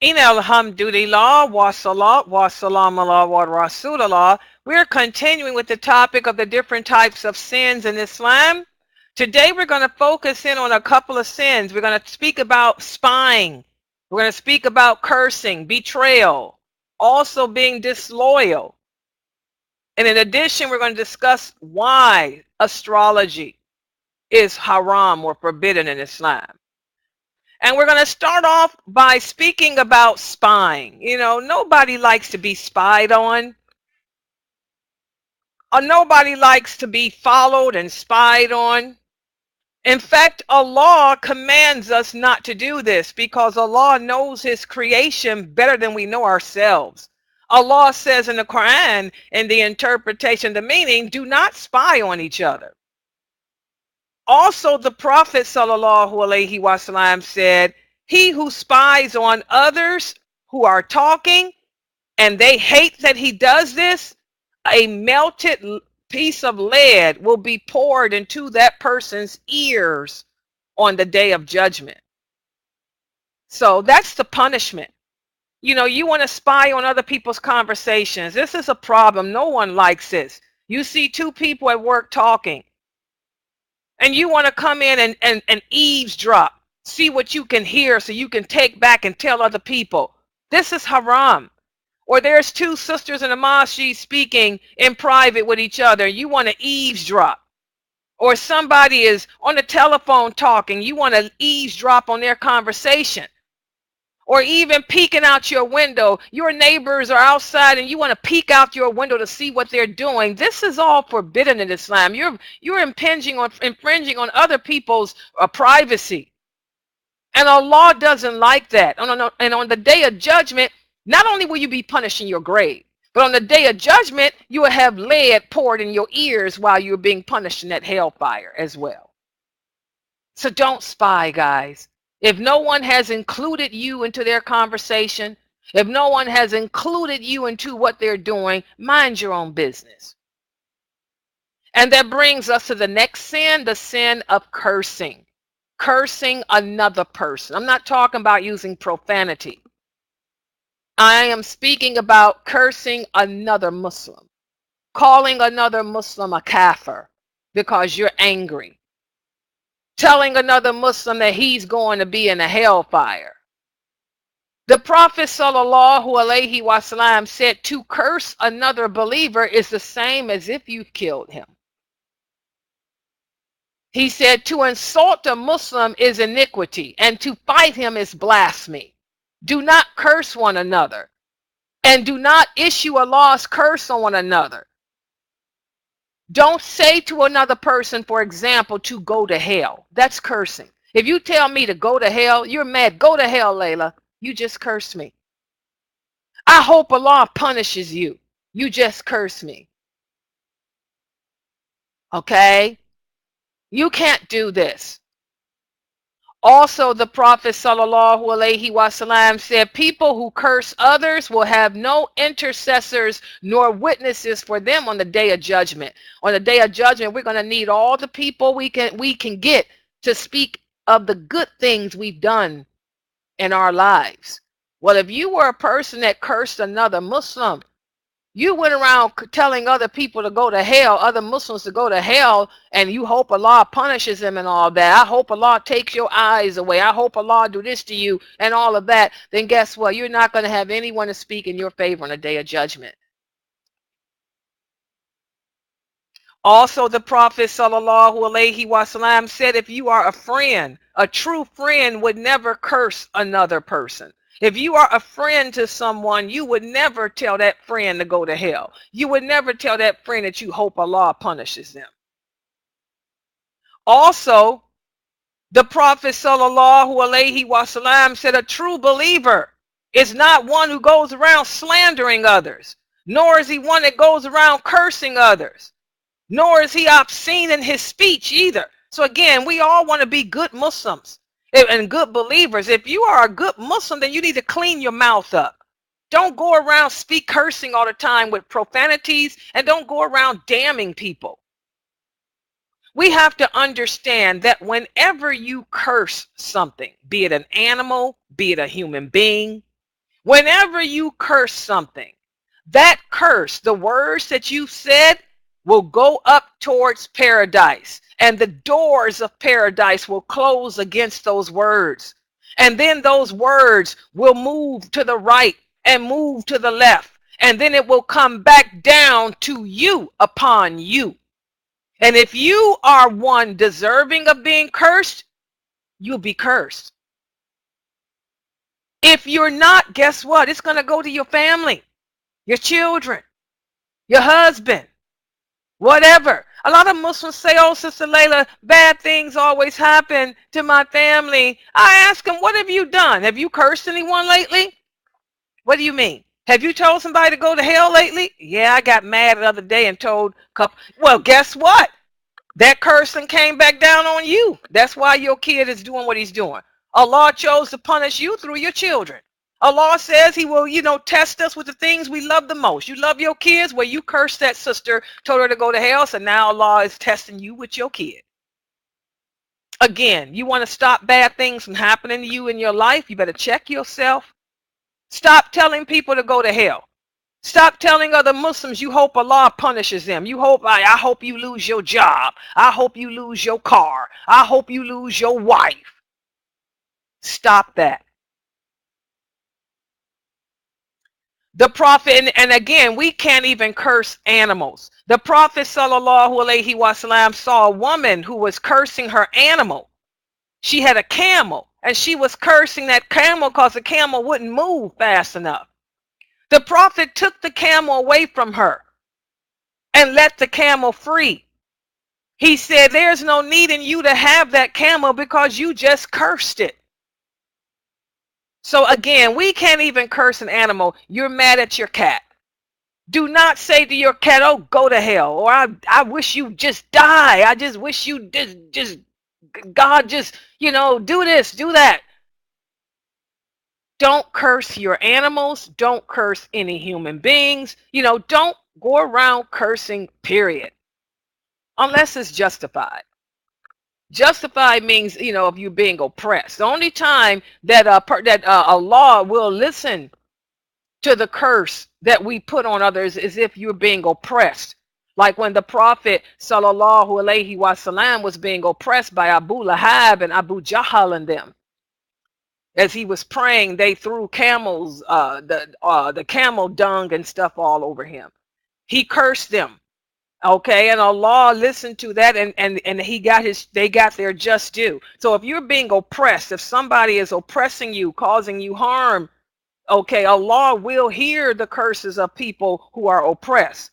In alhamdulillah, wa salat, wa salam ala wa rasulullah. We're continuing with the topic of the different types of sins in Islam. Today we're going to focus in on a couple of sins. We're going to speak about spying. We're going to speak about cursing, betrayal, also being disloyal. And in addition, we're going to discuss why astrology is haram or forbidden in Islam. And we're going to start off by speaking about spying. You know, nobody likes to be spied on. Or nobody likes to be followed and spied on. In fact, Allah commands us not to do this because Allah knows His creation better than we know ourselves. Allah says in the Quran, in the interpretation, the meaning, do not spy on each other. Also, the Prophet ﷺ said, he who spies on others who are talking and they hate that he does this, a melted piece of lead will be poured into that person's ears on the day of judgment. So that's the punishment. You know, you want to spy on other people's conversations. This is a problem. No one likes this. You see two people at work talking and you want to come in and eavesdrop. See what you can hear so you can take back and tell other people. This is haram. Or there's two sisters in a mosque speaking in private with each other. You want to eavesdrop. Or somebody is on the telephone talking. You want to eavesdrop on their conversation. Or even peeking out your window. Your neighbors are outside and you want to peek out your window to see what they're doing. This is all forbidden in Islam. You're infringing on other people's privacy. And Allah doesn't like that. And on the day of judgment, not only will you be punished in your grave, but on the day of judgment, you will have lead poured in your ears while you're being punished in that hellfire as well. So don't spy, guys. If no one has included you into their conversation, if no one has included you into what they're doing, mind your own business. And that brings us to the next sin, the sin of cursing. Cursing another person. I'm not talking about using profanity. I am speaking about cursing another Muslim. Calling another Muslim a kafir because you're angry. Telling another Muslim that he's going to be in a hellfire. The Prophet ﷺ said to curse another believer is the same as if you killed him. He said to insult a Muslim is iniquity and to fight him is blasphemy. Do not curse one another and do not issue Allah's curse on one another. Don't say to another person, for example, to go to hell. That's cursing. If you tell me to go to hell, you're mad. Go to hell, Layla. You just cursed me. I hope Allah punishes you. You just cursed me. Okay? You can't do this. Also, the Prophet ﷺ said, people who curse others will have no intercessors nor witnesses for them on the day of judgment. On the day of judgment, we're going to need all the people we can get to speak of the good things we've done in our lives. Well, if you were a person that cursed another Muslim, you went around telling other people to go to hell, other Muslims to go to hell, and you hope Allah punishes them and all that. I hope Allah takes your eyes away. I hope Allah do this to you and all of that. Then guess what? You're not going to have anyone to speak in your favor on the day of judgment. Also, the Prophet ﷺ said, if you are a friend, a true friend would never curse another person. If you are a friend to someone, you would never tell that friend to go to hell. You would never tell that friend that you hope Allah punishes them. Also, the Prophet ﷺ said, a true believer is not one who goes around slandering others, nor is he one that goes around cursing others, nor is he obscene in his speech either. So again, we all want to be good Muslims and good believers. If you are a good Muslim, then you need to clean your mouth up. Don't go around cursing all the time with profanities, and don't go around damning people. We have to understand that whenever you curse something, be it an animal, be it a human being, Whenever you curse something, that curse, the words that you said, will go up towards paradise, and the doors of paradise will close against those words. And then those words will move to the right and move to the left, and then it will come back down to you, upon you. And if you are one deserving of being cursed, you'll be cursed. If you're not, guess what? It's going to go to your family, your children, your husband, whatever. A lot of Muslims say, oh, Sister Layla, bad things always happen to my family. I ask them, what have you done? Have you cursed anyone lately? What do you mean? Have you told somebody to go to hell lately? Yeah, I got mad the other day and told a couple. Well, guess what? That cursing came back down on you. That's why your kid is doing what he's doing. Allah chose to punish you through your children. Allah says he will, test us with the things we love the most. You love your kids? Well, you cursed that sister, told her to go to hell, so now Allah is testing you with your kid. Again, you want to stop bad things from happening to you in your life, you better check yourself. Stop telling people to go to hell. Stop telling other Muslims you hope Allah punishes them. I hope you lose your job. I hope you lose your car. I hope you lose your wife. Stop that. The Prophet, and again, we can't even curse animals. The Prophet ﷺ saw a woman who was cursing her animal. She had a camel, and she was cursing that camel because the camel wouldn't move fast enough. The Prophet took the camel away from her and let the camel free. He said, there's no need in you to have that camel because you just cursed it. So again, we can't even curse an animal. You're mad at your cat. Do not say to your cat, oh, go to hell, or I wish you just die. I just wish you God just, do this, do that. Don't curse your animals. Don't curse any human beings. Don't go around cursing, period. Unless it's justified. Justified means, if you're being oppressed. The only time that Allah will listen to the curse that we put on others is if you're being oppressed. Like when the Prophet ﷺ was being oppressed by Abu Lahab and Abu Jahal and them. As he was praying, they threw camels, the camel dung and stuff all over him. He cursed them. Okay, and Allah listened to that, and they got their just due. So if you're being oppressed, if somebody is oppressing you, causing you harm, okay, Allah will hear the curses of people who are oppressed.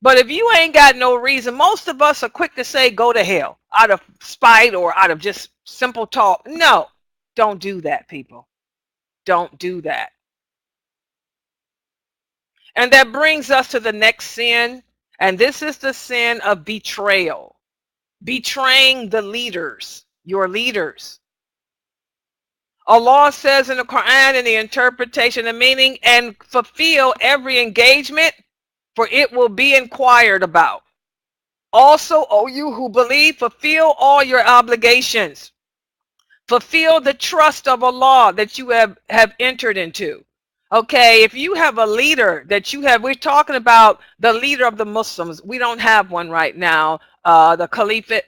But if you ain't got no reason, most of us are quick to say go to hell out of spite or out of just simple talk. No, don't do that, people. Don't do that. And that brings us to the next sin. And this is the sin of betrayal. Betraying the leaders, your leaders. Allah says in the Quran, in the interpretation, the meaning, and fulfill every engagement, for it will be inquired about. Also, O you who believe, fulfill all your obligations. Fulfill the trust of Allah that you have entered into. Okay, if you have a leader that we're talking about the leader of the Muslims. We don't have one right now, the Caliphate.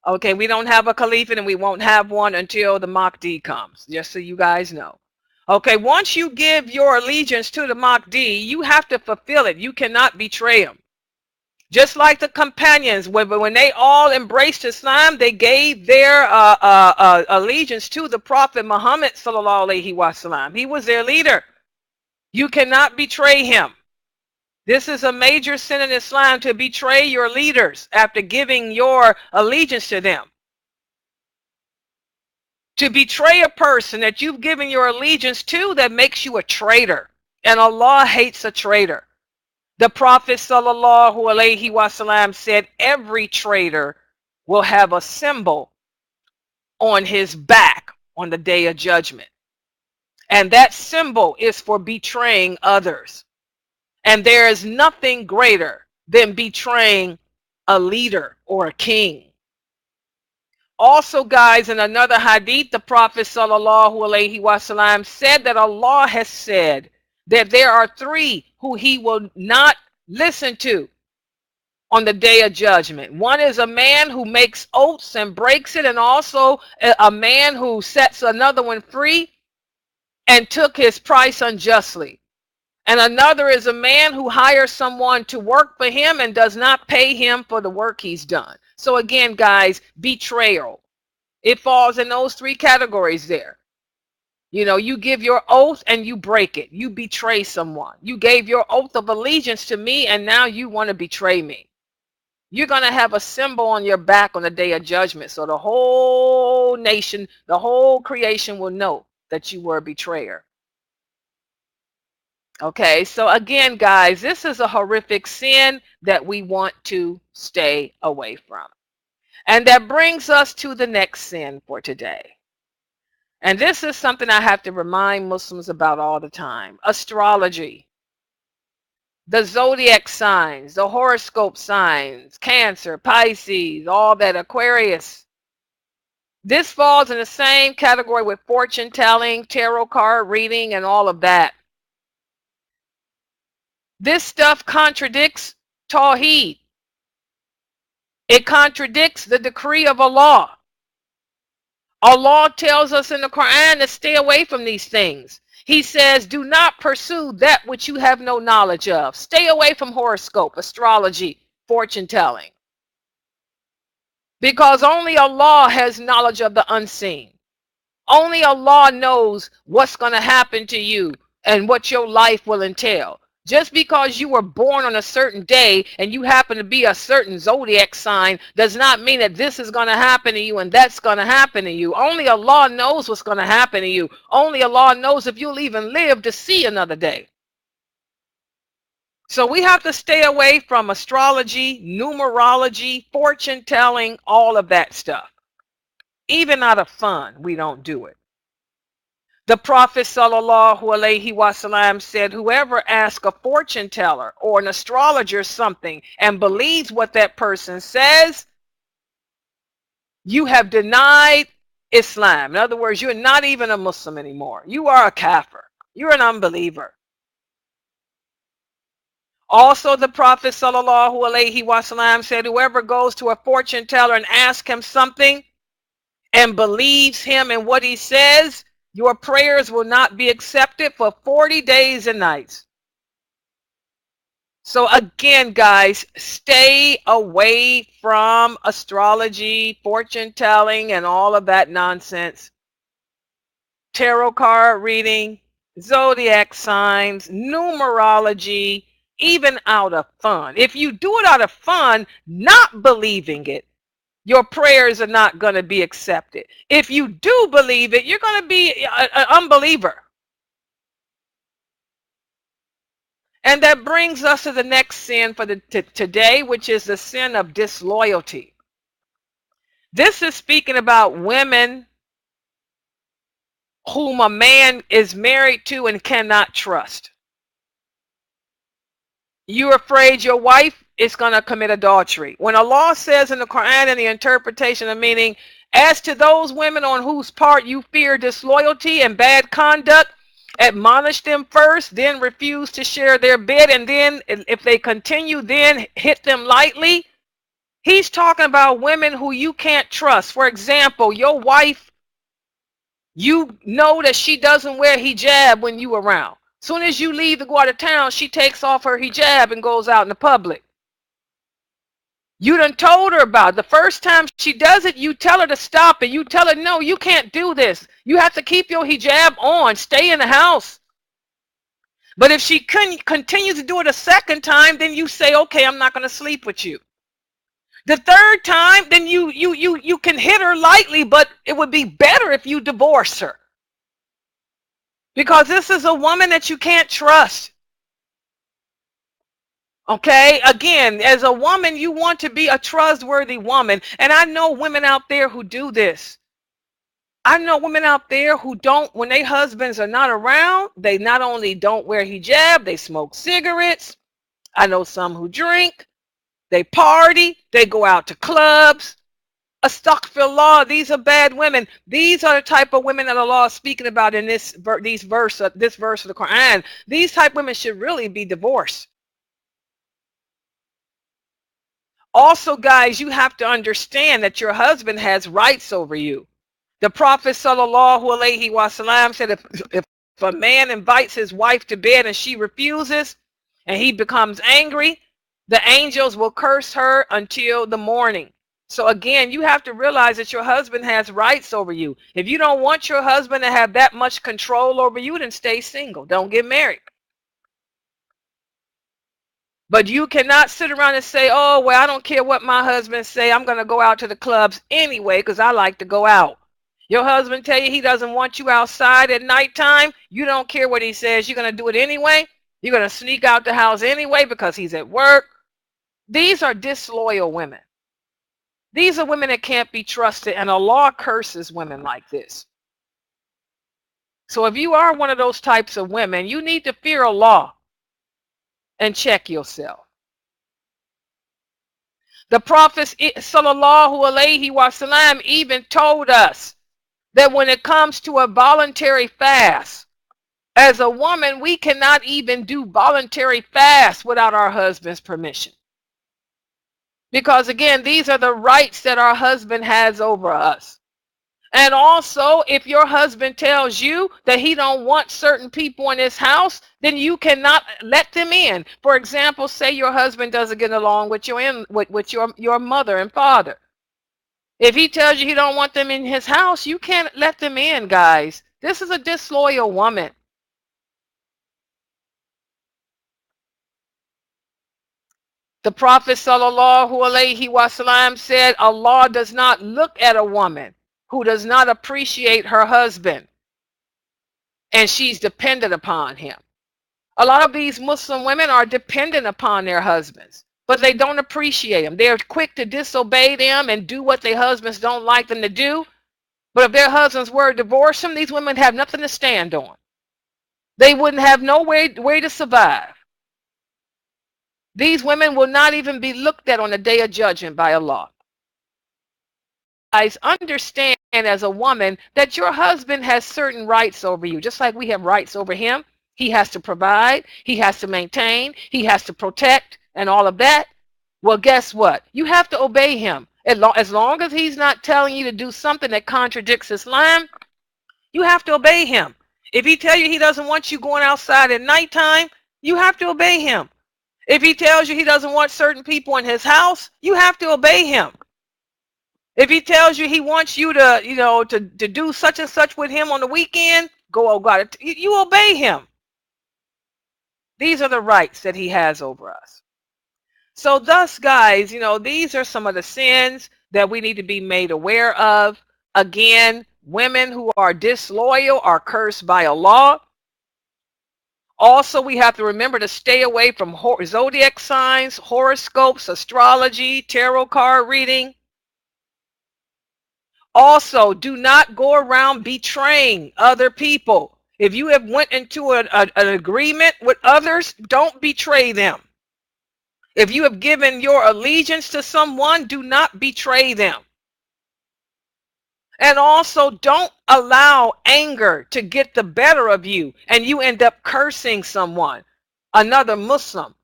Okay, we don't have a Caliphate, and we won't have one until the Mahdi comes, just so you guys know. Okay, once you give your allegiance to the Mahdi, you have to fulfill it. You cannot betray him. Just like the companions, when they all embraced Islam, they gave their allegiance to the Prophet Muhammad sallallahu alaihi wasallam. He was their leader. You cannot betray him. This is a major sin in Islam, to betray your leaders after giving your allegiance to them. To betray a person that you've given your allegiance to, that makes you a traitor. And Allah hates a traitor. The Prophet sallallahu alaihi wasallam said every traitor will have a symbol on his back on the day of judgment. And that symbol is for betraying others. And there is nothing greater than betraying a leader or a king. Also, guys, in another hadith, the Prophet sallallahu alaihi wasallam said that Allah has said that there are three who he will not listen to on the day of judgment. One is a man who makes oaths and breaks it, and also a man who sets another one free and took his price unjustly. And another is a man who hires someone to work for him and does not pay him for the work he's done. So again, guys, betrayal. It falls in those three categories there. You know, you give your oath and you break it. You betray someone. You gave your oath of allegiance to me and now you want to betray me. You're going to have a symbol on your back on the day of judgment. So the whole nation, the whole creation will know that you were a betrayer. Okay, so again, guys, this is a horrific sin that we want to stay away from. And that brings us to the next sin for today. And this is something I have to remind Muslims about all the time. Astrology. The zodiac signs, the horoscope signs, Cancer, Pisces, all that, Aquarius. This falls in the same category with fortune telling, tarot card reading, and all of that. This stuff contradicts Tawheed. It contradicts the decree of Allah. Allah tells us in the Quran to stay away from these things. He says, do not pursue that which you have no knowledge of. Stay away from horoscope, astrology, fortune telling. Because only Allah has knowledge of the unseen. Only Allah knows what's going to happen to you and what your life will entail. Just because you were born on a certain day and you happen to be a certain zodiac sign does not mean that this is going to happen to you and that's going to happen to you. Only Allah knows what's going to happen to you. Only Allah knows if you'll even live to see another day. So we have to stay away from astrology, numerology, fortune telling, all of that stuff. Even out of fun, we don't do it. The Prophet sallallahu alaihi wasallam said, whoever asks a fortune teller or an astrologer something and believes what that person says, you have denied Islam. In other words, you're not even a Muslim anymore. You are a kafir. You're an unbeliever. Also, the Prophet sallallahu alaihi wasallam said, whoever goes to a fortune teller and asks him something and believes him and what he says, your prayers will not be accepted for 40 days and nights. So again, guys, stay away from astrology, fortune telling, and all of that nonsense. Tarot card reading, zodiac signs, numerology, even out of fun. If you do it out of fun, not believing it, your prayers are not going to be accepted. If you do believe it, you're going to be an unbeliever. And that brings us to the next sin for today, which is the sin of disloyalty. This is speaking about women whom a man is married to and cannot trust. You're afraid your wife is going to commit adultery. When Allah says in the Quran in the interpretation of meaning, as to those women on whose part you fear disloyalty and bad conduct, admonish them first, then refuse to share their bed, and then if they continue, then hit them lightly. He's talking about women who you can't trust. For example, your wife, you know that she doesn't wear hijab when you around. Soon as you leave to go out of town, she takes off her hijab and goes out in the public. You done told her about it. The first time she does it, you tell her to stop it. You tell her, no, you can't do this. You have to keep your hijab on. Stay in the house. But if she continues to do it a second time, then you say, okay, I'm not going to sleep with you. The third time, then you can hit her lightly, but it would be better if you divorce her. Because this is a woman that you can't trust. Okay, again, as a woman, you want to be a trustworthy woman. And I know women out there who do this. I know women out there who don't, when their husbands are not around, they not only don't wear hijab, they smoke cigarettes. I know some who drink, they party, they go out to clubs. Astaghfirullah, these are bad women. These are the type of women that Allah is speaking about in this verse of the Quran. These type of women should really be divorced. Also, guys, you have to understand that your husband has rights over you. The Prophet sallallahu alaihi wasallam said, if a man invites his wife to bed and she refuses and he becomes angry, the angels will curse her until the morning. So again, you have to realize that your husband has rights over you. If you don't want your husband to have that much control over you, then stay single. Don't get married. But you cannot sit around and say, oh, well, I don't care what my husband say. I'm going to go out to the clubs anyway because I like to go out. Your husband tell you he doesn't want you outside at nighttime. You don't care what he says. You're going to do it anyway. You're going to sneak out the house anyway because he's at work. These are disloyal women. These are women that can't be trusted, and Allah curses women like this. So if you are one of those types of women, you need to fear Allah and check yourself. The Prophet sallallahu alaihi wasallam even told us that when it comes to a voluntary fast, as a woman, we cannot even do voluntary fast without our husband's permission. Because again, these are the rights that our husband has over us. And also, if your husband tells you that he don't want certain people in his house, then you cannot let them in. For example, say your husband doesn't get along with your mother and father. If he tells you he don't want them in his house, you can't let them in, guys. This is a disloyal woman. The Prophet sallallahu alaihi wasallam said, Allah does not look at a woman who does not appreciate her husband and she's dependent upon him. A lot of these Muslim women are dependent upon their husbands, but they don't appreciate them. They're quick to disobey them and do what their husbands don't like them to do. But if their husbands were to divorce them, these women have nothing to stand on. They wouldn't have no way to survive. These women will not even be looked at on the day of judgment by Allah. Guys, understand as a woman that your husband has certain rights over you, just like we have rights over him. He has to provide, he has to maintain, he has to protect, and all of that. Well, guess what? You have to obey him. As long as he's not telling you to do something that contradicts Islam, you have to obey him. If he tells you he doesn't want you going outside at nighttime, you have to obey him. If he tells you he doesn't want certain people in his house, you have to obey him. If he tells you he wants you to, to do such and such with him on the weekend, oh God, you obey him. These are the rights that he has over us. So thus, guys, these are some of the sins that we need to be made aware of. Again, women who are disloyal are cursed by Allah. Also, we have to remember to stay away from zodiac signs, horoscopes, astrology, tarot card reading. Also, do not go around betraying other people. If you have went into an agreement with others, don't betray them. If you have given your allegiance to someone, do not betray them. And also, don't allow anger to get the better of you and you end up cursing someone, another Muslim,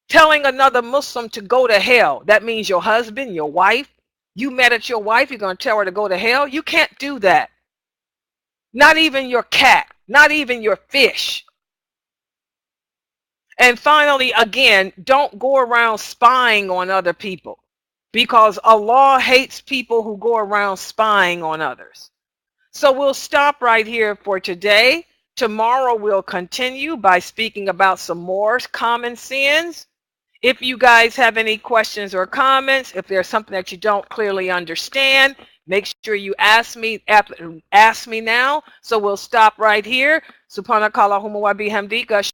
telling another Muslim to go to hell. That means your husband, your wife. You mad at your wife, you're going to tell her to go to hell? You can't do that. Not even your cat, not even your fish. And finally, again, don't go around spying on other people, because Allah hates people who go around spying on others. So we'll stop right here for today. Tomorrow we'll continue by speaking about some more common sins. If you guys have any questions or comments, if there's something that you don't clearly understand, make sure you ask me now. So we'll stop right here. Subhanakallahumma wa bihamdika.